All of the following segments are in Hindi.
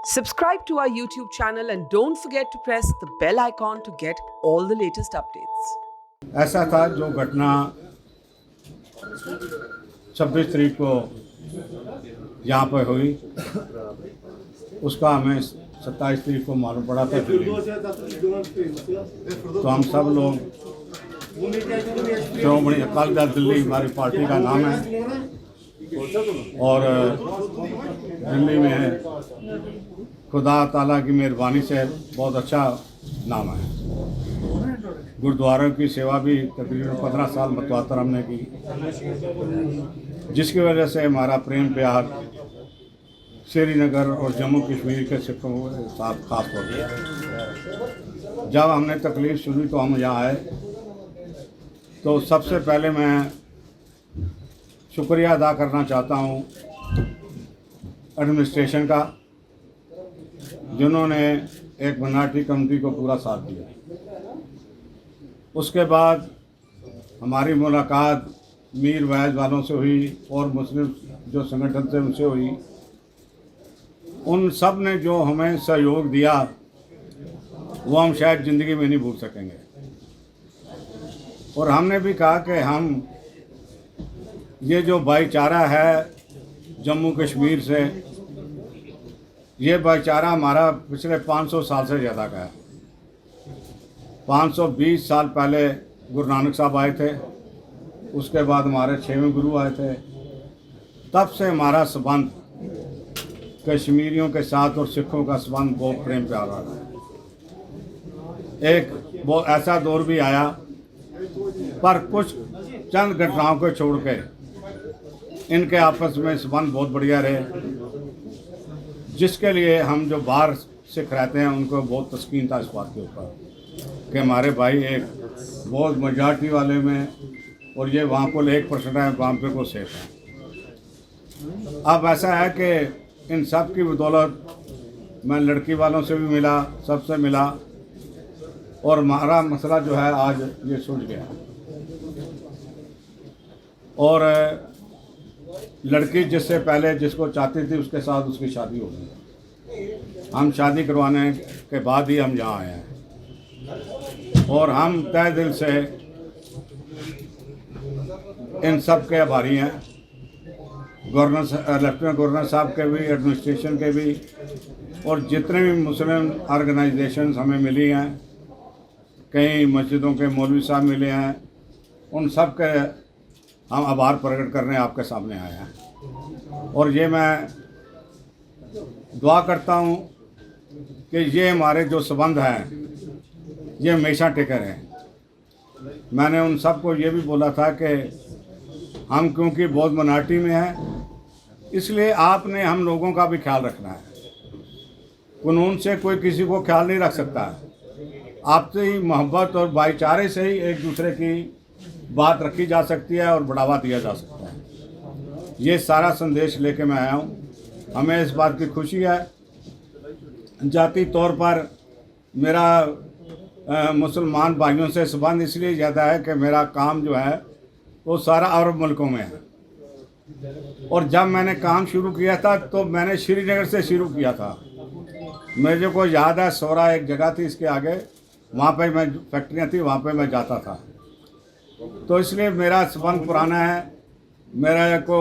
Subscribe to our YouTube channel and don't forget to press the bell icon to get all the latest updates. ऐसा था जो घटना 26 तारीख को यहाँ पर हुई, उसका हमें 27 तारीख को मालूम पड़ा था। तो हम सब लोग श्रोमणी अकाली दल दिल्ली हमारी पार्टी का नाम है और दिल्ली में खुदा ताला की मेहरबानी से बहुत अच्छा नाम है। गुरुद्वारों की सेवा भी तकरीबन 15 साल मतवातर हमने की, जिसकी वजह से हमारा प्रेम प्यार श्रीनगर और जम्मू कश्मीर के सिखों के साथ खास हो गया। जब हमने तकलीफ सुनी तो हम यहाँ आए। तो सबसे पहले मैं शुक्रिया अदा करना चाहता हूँ एडमिनिस्ट्रेशन का, जिन्होंने एक मिnority कमेटी को पूरा साथ दिया। उसके बाद हमारी मुलाकात मीर वैज वालों से हुई और मुस्लिम जो संगठन थे उनसे हुई। उन सब ने जो हमें सहयोग दिया वो हम शायद ज़िंदगी में नहीं भूल सकेंगे। और हमने भी कहा कि हम ये जो भाईचारा है जम्मू कश्मीर से, ये भाईचारा हमारा पिछले 500 साल से ज़्यादा का है। 520 साल पहले गुरु नानक साहब आए थे, उसके बाद हमारे 6वें गुरु आए थे। तब से हमारा संबंध कश्मीरियों के साथ और सिखों का संबंध बहुत प्रेम प्यार रहा है। एक वो ऐसा दौर भी आया, पर कुछ चंद घटनाओं को छोड़ के इनके आपस में संबंध बहुत बढ़िया रहे, जिसके लिए हम जो बाहर सिख रहते हैं उनको बहुत तस्कीन था इस बात के ऊपर कि हमारे भाई एक बहुत मेजॉरिटी वाले में और ये वहाँ को 1% है, वहाँ पे को सेफ है। अब ऐसा है कि इन सब की बदौलत मैं लड़की वालों से भी मिला, सबसे मिला और हमारा मसला जो है आज ये सुलझ गया। और लड़की जिससे पहले जिसको चाहती थी उसके साथ उसकी शादी हो गई। हम शादी करवाने के बाद ही हम यहाँ आए हैं और हम तहे दिल से इन सब के आभारी हैं, गवर्नर लेफ्टिनेंट गवर्नर साहब के भी, एडमिनिस्ट्रेशन के भी, और जितने भी मुस्लिम ऑर्गेनाइजेशंस हमें मिली हैं, कई मस्जिदों के मौलवी साहब मिले हैं, उन सब के हम आभार प्रकट करने आपके सामने आए हैं। और ये मैं दुआ करता हूँ कि ये हमारे जो संबंध हैं ये हमेशा टिके रहें। मैंने उन सब को ये भी बोला था कि हम क्योंकि बहुत मिnority में हैं, इसलिए आपने हम लोगों का भी ख्याल रखना है। कानून से कोई किसी को ख्याल नहीं रख सकता है। आपसे ही मोहब्बत और भाईचारे से ही एक दूसरे की बात रखी जा सकती है और बढ़ावा दिया जा सकता है। ये सारा संदेश लेके मैं आया हूँ। हमें इस बात की खुशी है, जाति तौर पर मेरा मुसलमान भाइयों से संबंध इसलिए ज़्यादा है कि मेरा काम जो है वो सारा अरब मुल्कों में है। और जब मैंने काम शुरू किया था तो मैंने श्रीनगर से शुरू किया था। मुझे को याद है, सोरा एक जगह थी इसके आगे, वहाँ पे मैं फैक्ट्रियाँ थी, वहाँ पे मैं जाता था। तो इसलिए मेरा संबंध पुराना है, मेरा को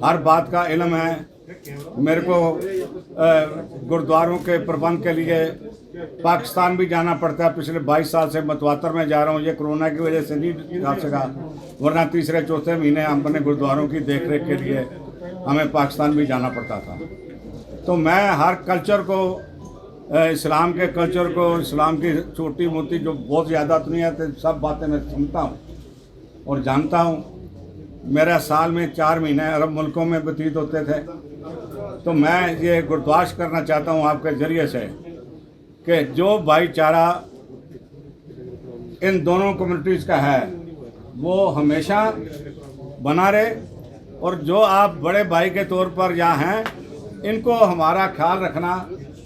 हर बात का इल्म है। मेरे को गुरुद्वारों के प्रबंध के लिए पाकिस्तान भी जाना पड़ता है। पिछले 22 साल से मतवातर में जा रहा हूँ। ये कोरोना की वजह से नहीं जा सका, वरना तीसरे चौथे महीने हम अपने गुरुद्वारों की देख रेख के लिए हमें पाकिस्तान भी जाना पड़ता था। तो मैं हर कल्चर को, इस्लाम के कल्चर को, इस्लाम की छोटी मोटी जो बहुत ज़्यादा तो नहीं है, सब बातें मैं सुनता हूँ और जानता हूँ। मेरा साल में 4 महीने अरब मुल्कों में व्यतीत होते थे। तो मैं ये गुरदाश्त करना चाहता हूँ आपके ज़रिए से कि जो भाईचारा इन दोनों कम्युनिटीज़ का है वो हमेशा बना रहे, और जो आप बड़े भाई के तौर पर यहाँ हैं इनको हमारा ख्याल रखना,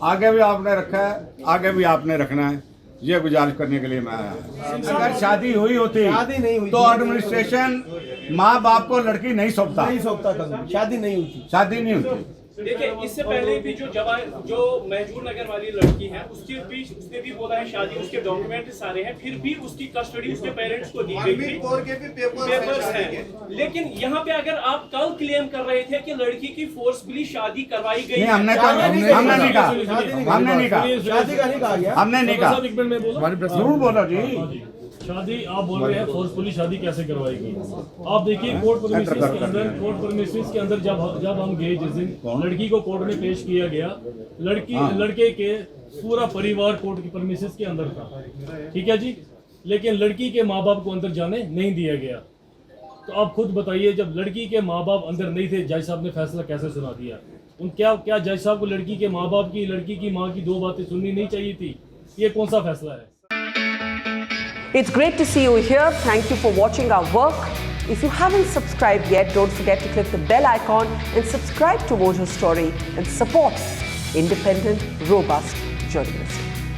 आगे भी आपने रखा है, आगे भी आपने रखना है। ये गुजारिश करने के लिए मैं आया। अगर शादी हुई होती तो एडमिनिस्ट्रेशन माँ बाप को लड़की नहीं सौंपता, शादी नहीं हुई थी। शादी नहीं होती। देखिए, इससे पहले भी जो महजूर नगर वाली लड़की है उसने भी बोला है शादी, उसके डॉक्यूमेंट सारे हैं, फिर भी उसकी कस्टडी उसके पेरेंट्स को दी गई थी, पेपर्स हैं। लेकिन यहाँ पे अगर आप कल क्लेम कर रहे थे कि लड़की की फोर्सफुली शादी करवाई गई, नहीं, हमने नहीं कहा, हमने नहीं कहा, शादी का नहीं कहा गया। हमने नहीं कहा, एक मिनट में बोलो। जरूर बोलो जी। शादी आप बोल रहे हैं फोर्सफुली शादी कैसे करवाई गई? आप देखिए कोर्ट परमिशंस के अंदर जब हम गए जिस दिन लड़की को कोर्ट में पेश किया गया, लड़के के पूरा परिवार कोर्ट की परमिशंस के अंदर था, ठीक है जी। लेकिन लड़की के माँ बाप को अंदर जाने नहीं दिया गया। तो आप खुद बताइए, जब लड़की के माँ बाप अंदर नहीं थे, जज साहब ने फैसला कैसे सुना दिया? क्या जज साहब को लड़की के माँ बाप की, लड़की की माँ की 2 बातें सुननी नहीं चाहिए थी? ये कौन सा फैसला है? It's great to see you here. Thank you for watching our work. If you haven't subscribed yet, don't forget to click the bell icon and subscribe to Mojo Story and support independent, robust journalism.